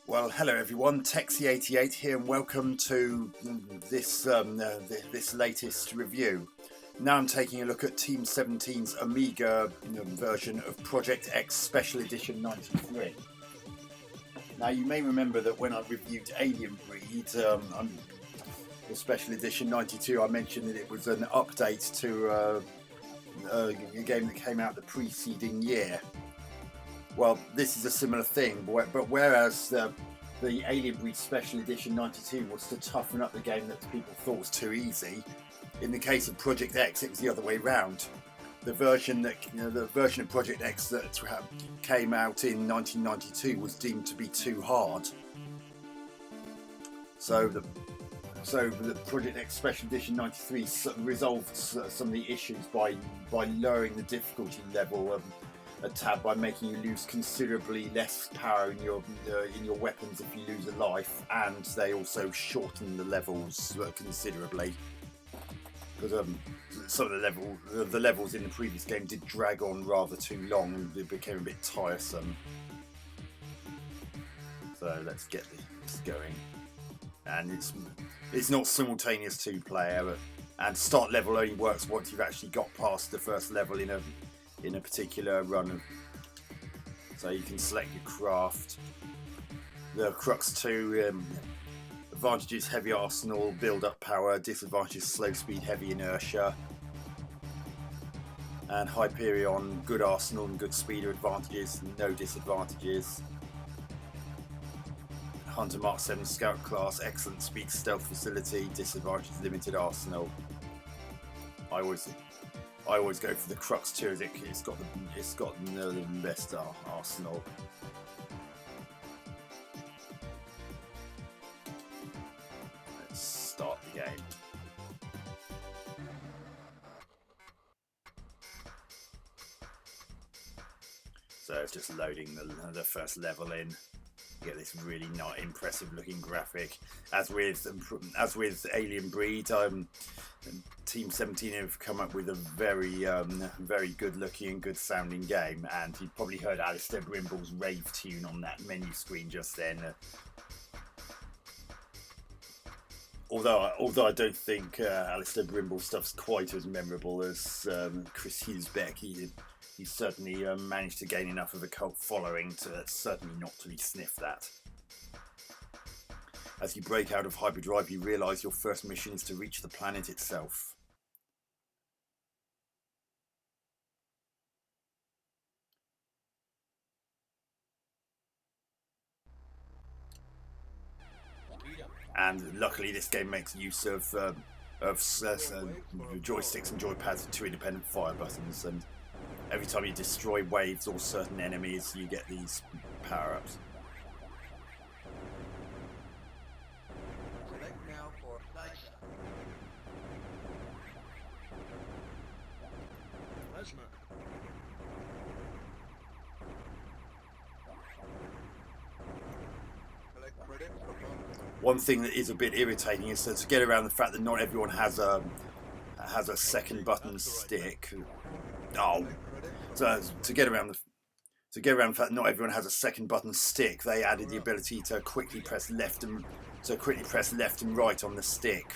Well, hello everyone, Texie88 here, and welcome to this this latest review. Now I'm taking a look at Team 17's Amiga version of Project X Special Edition 93. Now you may remember that when I reviewed Alien Breed, the Special Edition 92, I mentioned that it was an update to a game that came out the preceding year. Well, this is a similar thing, but whereas the Alien Breed Special Edition 92 was to toughen up the game that people thought was too easy, in the case of Project X, it was the other way round. The version of Project X that came out in 1992 was deemed to be too hard. So the Project X Special Edition 93 resolved some of the issues by lowering the difficulty level a tab, by making you lose considerably less power in your weapons if you lose a life, and they also shortened the levels considerably, because some of the levels in the previous game did drag on rather too long and it became a bit tiresome. So let's get this going, and it's not simultaneous 2-player, and start level only works once you've actually got past the first level in a particular run. So you can select your craft. The Crux 2 advantages: heavy arsenal, build up power; disadvantages: slow speed, heavy inertia. And Hyperion, good arsenal and good speed are advantages, no disadvantages. Hunter Mark 7 Scout class, excellent speed, stealth facility, disadvantages: limited arsenal. I always go for the Crux 2, as it's got the best arsenal. Let's start the game. So it's just loading the first level in. You get this really not impressive looking graphic. As with Alien Breed, Team 17 have come up with a very good looking and good sounding game, and you've probably heard Alistair Brimble's rave tune on that menu screen just then. Although I don't think Alistair Brimble's stuff's quite as memorable as Chris Hughes-Beck. He certainly managed to gain enough of a cult following to certainly not to be sniffed at. As you break out of hyperdrive, you realise your first mission is to reach the planet itself. And luckily this game makes use of joysticks and joypads with 2 independent fire buttons, and every time you destroy waves or certain enemies, you get these power-ups. One thing that is a bit irritating is to get around the fact that not everyone has a second button stick. So to get around the fact that not everyone has a second button stick, they added the ability to quickly press left and right on the stick.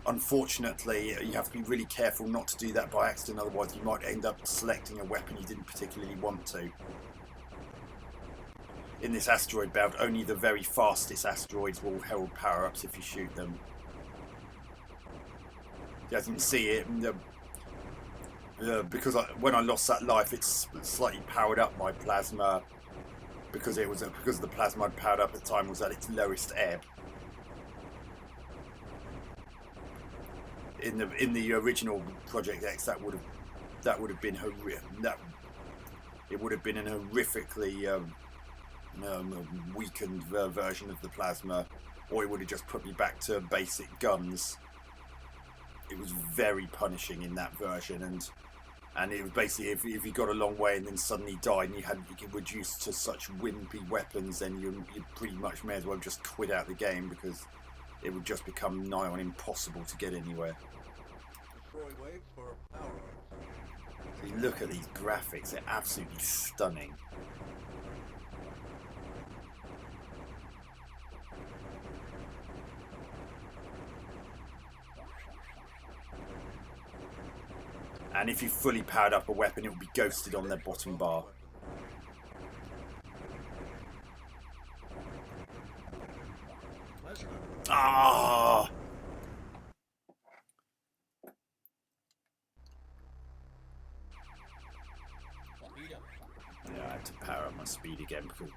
Unfortunately, you have to be really careful not to do that by accident, otherwise you might end up selecting a weapon you didn't particularly want to. In this asteroid belt, only the very fastest asteroids will hold power-ups if you shoot them. As you can see it, because when I lost that life, it's slightly powered up my plasma, because the plasma I'd powered up at the time was at its lowest ebb. In the original Project X, it would have been horrific. It would have been an horrifically weakened version of the plasma, or it would have just put me back to basic guns. It was very punishing in that version, and it was basically if you got a long way and then suddenly died and you get reduced to such wimpy weapons, then you pretty much may as well just quit out the game, because it would just become nigh on impossible to get anywhere. You look at these graphics, they're absolutely stunning. And if you fully powered up a weapon, it will be ghosted on their bottom bar. Ah! Yeah, I had to power up my speed again because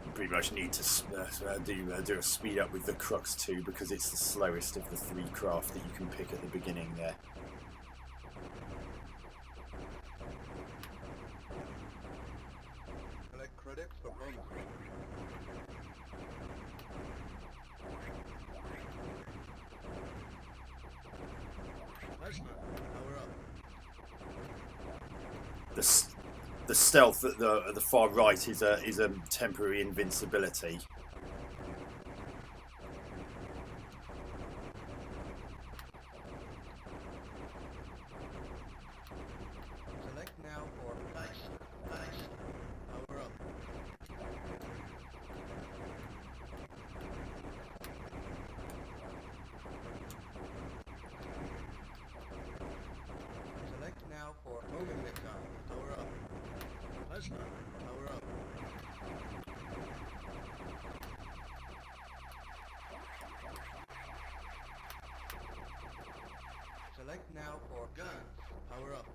you pretty much need to do a speed up with the Crux 2 because it's the slowest of the 3 craft that you can pick at the beginning there. Collect credits for bonus. Power up. The stealth at the far right is a temporary invincibility. Select now for nice. Power up. Select now for homing missile. Power up. Power up. Select now for guns. Power up.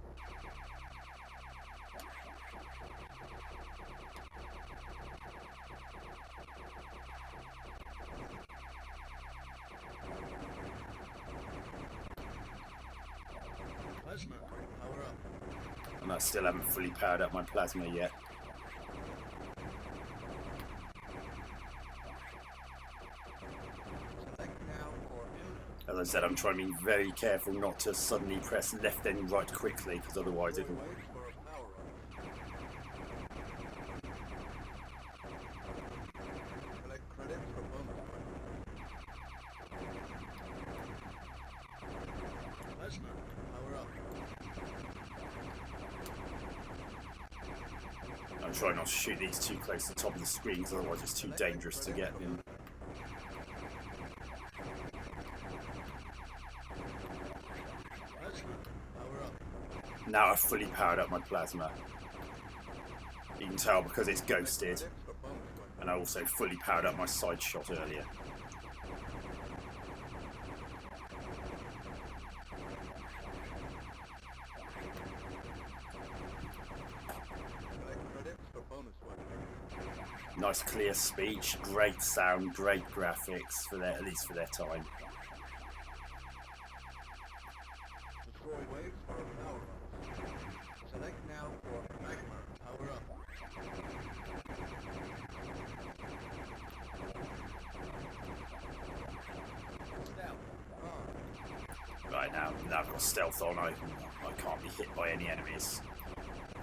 Power up. And I still haven't fully powered up my plasma yet. Select now for As I said, I'm trying to be very careful not to suddenly press left and right quickly, because otherwise it'll... wait for a power up. Collect credits for bonus weapon. Power up. I'm trying not to shoot these too close to the top of the screen, because otherwise it's too dangerous to get in. Power up. Now I've fully powered up my plasma. You can tell because it's ghosted, Credits for bonus weapon. and I also fully powered up my side shot earlier. Collect credits for bonus weapon. Nice clear speech, great sound, great graphics for their, at least for their time. Destroy waves for a power up. Select now for magma. Power up. Right now I've got stealth on. I can't be hit by any enemies.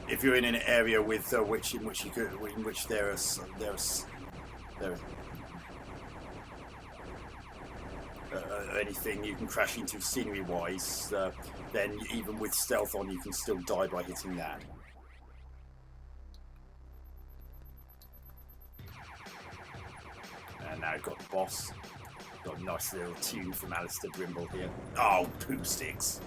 If you're in an area with in which there are anything you can crash into scenery-wise, then even with stealth on, you can still die by hitting that. And now I've got the boss. Got a nice little tune from Alistair Brimble here. Oh, poo sticks.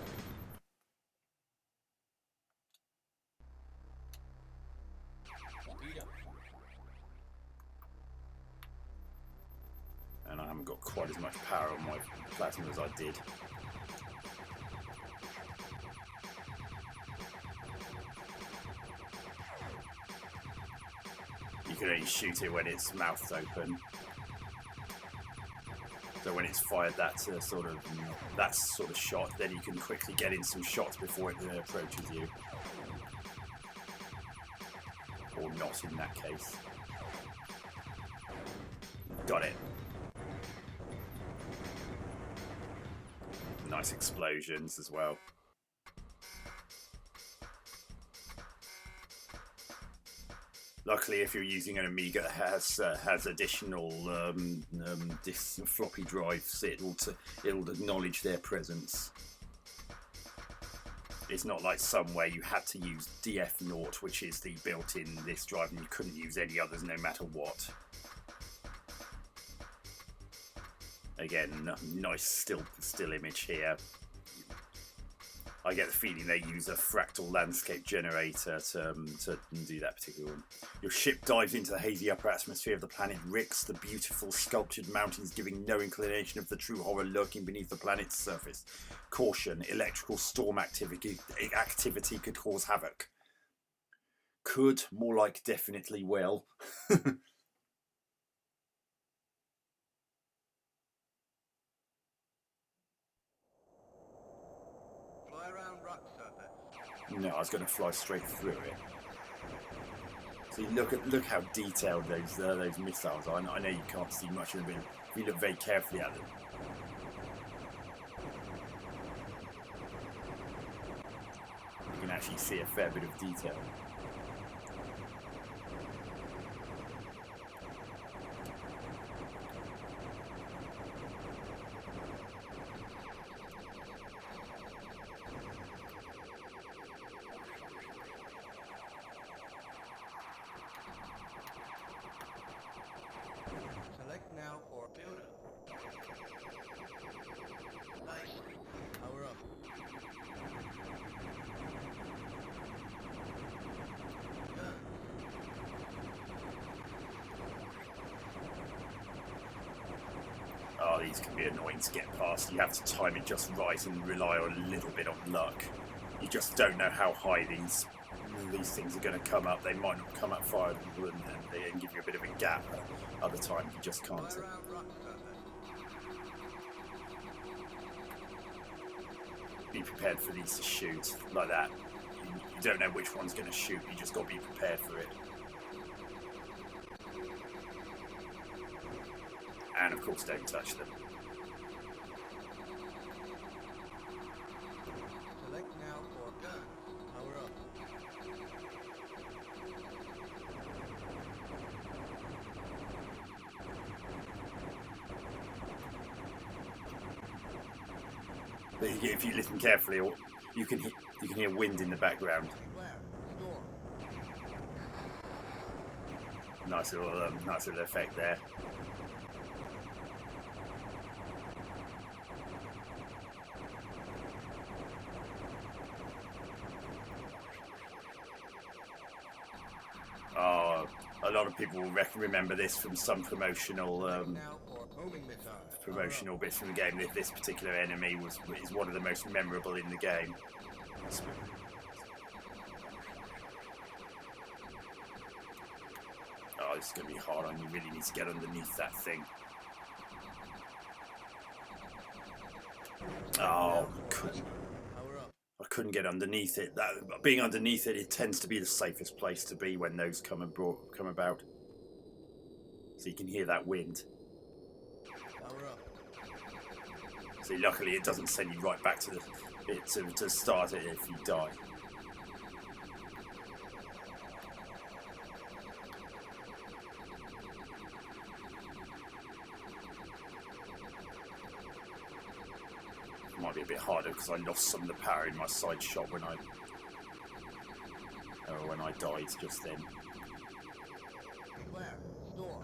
And I haven't got quite as much power on my plasma as I did. You can only shoot it when its mouth's open. So when it's fired that sort of shot, then you can quickly get in some shots before it approaches you. Or not in that case. Got it. Nice explosions as well. Luckily, if you're using an Amiga that has additional floppy drives, it'll acknowledge their presence. It's not like somewhere you had to use DF0, which is the built-in this drive, and you couldn't use any others no matter what. Again, nice still image here. I get the feeling they use a fractal landscape generator to do that particular one. Your ship dives into the hazy upper atmosphere of the planet Rix, the beautiful sculptured mountains giving no inclination of the true horror lurking beneath the planet's surface. Caution, electrical storm activity could cause havoc. Could, more like definitely will. Fly around rock surface. No, I was going to fly straight through it. See, look how detailed those missiles are. I know you can't see much of them, but if you look very carefully at them, you can actually see a fair bit of detail. Select now for builder. Nice. Power up. Gun. Oh, these can be annoying to get past. You have to time it just right and rely on a little bit of luck. You just don't know how high these things are going to come up. They might not come up far and they give you a bit of a gap. Other times you just can't. Fly around rock surface. Be prepared for these to shoot like that. You don't know which one's going to shoot. You just got to be prepared for it. And of course, don't touch them. Select now for gun. Power up. But if you listen carefully, you can hear wind in the background. Beware. Storm. Nice little effect there. Oh, a lot of people will remember this from some promotional Now for homing missile. promotional bits from the game. This particular enemy is one of the most memorable in the game. Oh, this is going to be hard on you. Really need to get underneath that thing. Oh, Power up. I couldn't get underneath it. Being underneath it tends to be the safest place to be when those come about. So you can hear that wind. Power up. See, luckily it doesn't send you right back to to start it if you die. It might be a bit harder because I lost some of the power in my side shot when I died just then. Beware. Storm.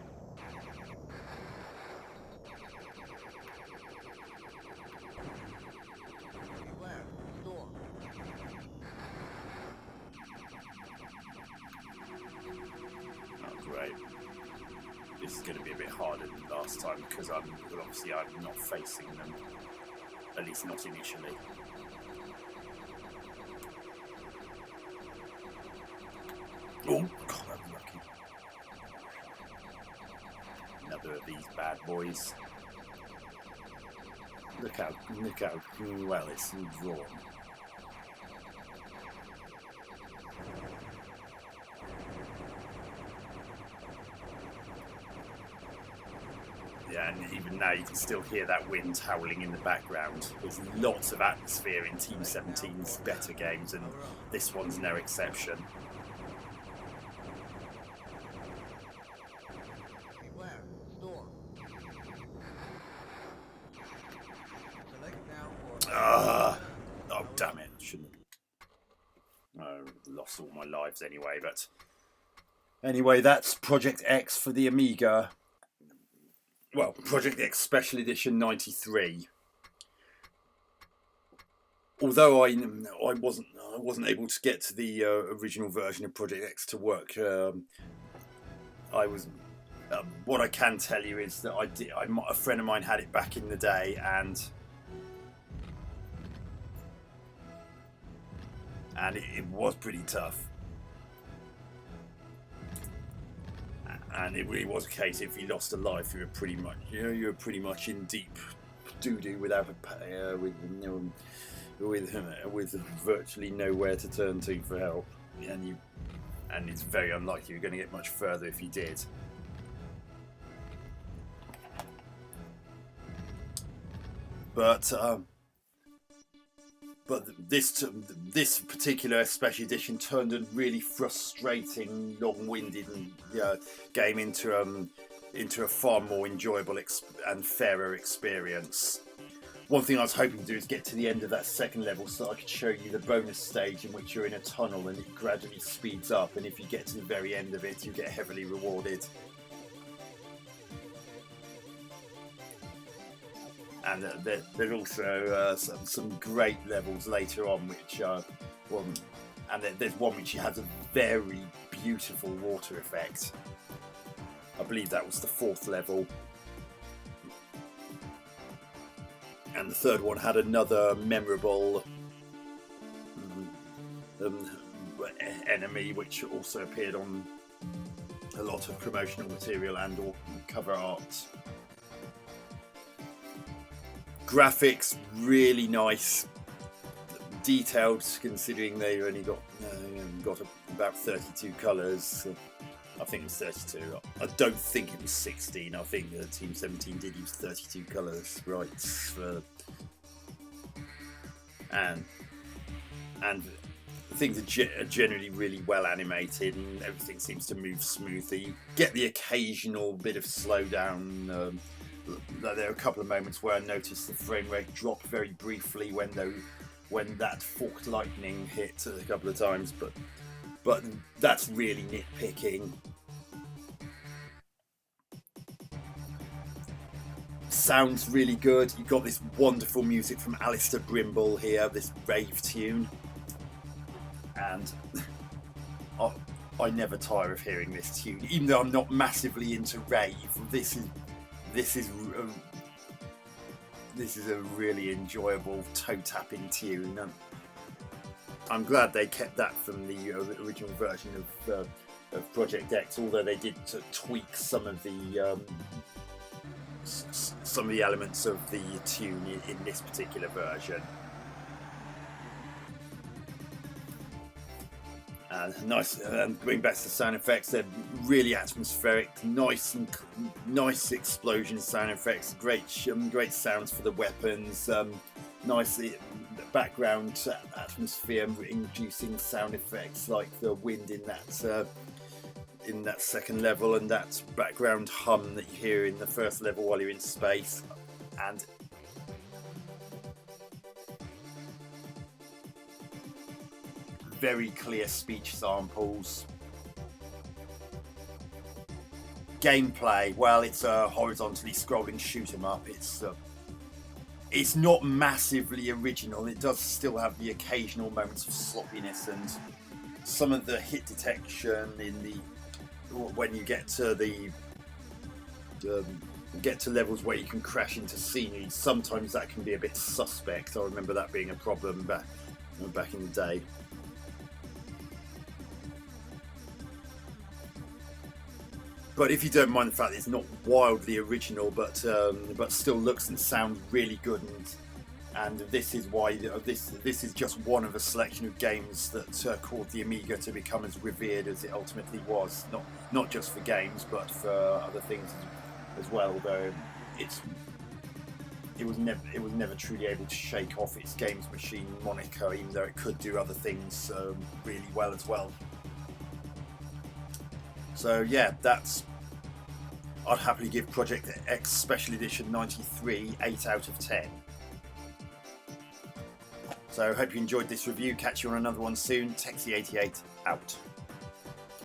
Beware. Storm. Oh, great. This is going to be a bit harder than last time because obviously I'm not facing them. At least not initially. Oh, God, that was lucky. Another of these bad boys. Look how well it's drawn. Yeah, and even now you can still hear that wind howling in the background. There's lots of atmosphere in Team 17's better games, and this one's no exception. Beware. Storm. Select now for Oh, damn it. lost all my lives anyway. But anyway, that's Project X for the Amiga. Well, Project X Special Edition 93. Although I wasn't able to get to the original version of Project X to work, I was. What I can tell you is that a friend of mine had it back in the day, and it was pretty tough. And it really was a case, if you lost a life, you were pretty much in deep doo-doo without with virtually nowhere to turn to for help, and it's very unlikely you're going to get much further if you did. But this particular special edition turned a really frustrating, long-winded game into a far more enjoyable and fairer experience. One thing I was hoping to do is get to the end of that second level so I could show you the bonus stage in which you're in a tunnel and it gradually speeds up, and if you get to the very end of it, you get heavily rewarded. And there's also some great levels later on, which and there's one which has a very beautiful water effect. I believe that was the 4th level, and the 3rd one had another memorable enemy, which also appeared on a lot of promotional material and or cover art. Graphics really nice, detailed, considering they only got about 32 colours. I think it was 32. I don't think it was 16. I think Team 17 did use 32 colours rights for, and things are generally really well animated, and everything seems to move smoothly. You get the occasional bit of slowdown. There are a couple of moments where I noticed the frame rate drop very briefly when that forked lightning hit a couple of times, but that's really nitpicking. Sounds really good. You've got this wonderful music from Alistair Brimble here, this rave tune, and I never tire of hearing this tune, even though I'm not massively into rave. This is a really enjoyable toe-tapping tune. I'm glad they kept that from the original version of Project X, although they did tweak some of the elements of the tune in this particular version. And nice, going back to the sound effects, they're really atmospheric, nice explosion sound effects, great sounds for the weapons, nice background atmosphere, inducing sound effects like the wind in that second level, and that background hum that you hear in the first level while you're in space, and very clear speech samples. Gameplay, well, it's a horizontally scrolling shoot 'em up. It's not massively original. It does still have the occasional moments of sloppiness, and some of the hit detection when you get to levels where you can crash into scenery. Sometimes that can be a bit suspect. I remember that being a problem back in the day. But if you don't mind the fact that it's not wildly original, but still looks and sounds really good, and this is why this is just one of a selection of games that caused the Amiga to become as revered as it ultimately was. Not just for games, but for other things as well. Though it was never truly able to shake off its games machine moniker, even though it could do other things really well as well. So yeah, I'd happily give Project X Special Edition 93 8 out of 10. So hope you enjoyed this review. Catch you on another one soon. Texie88 out.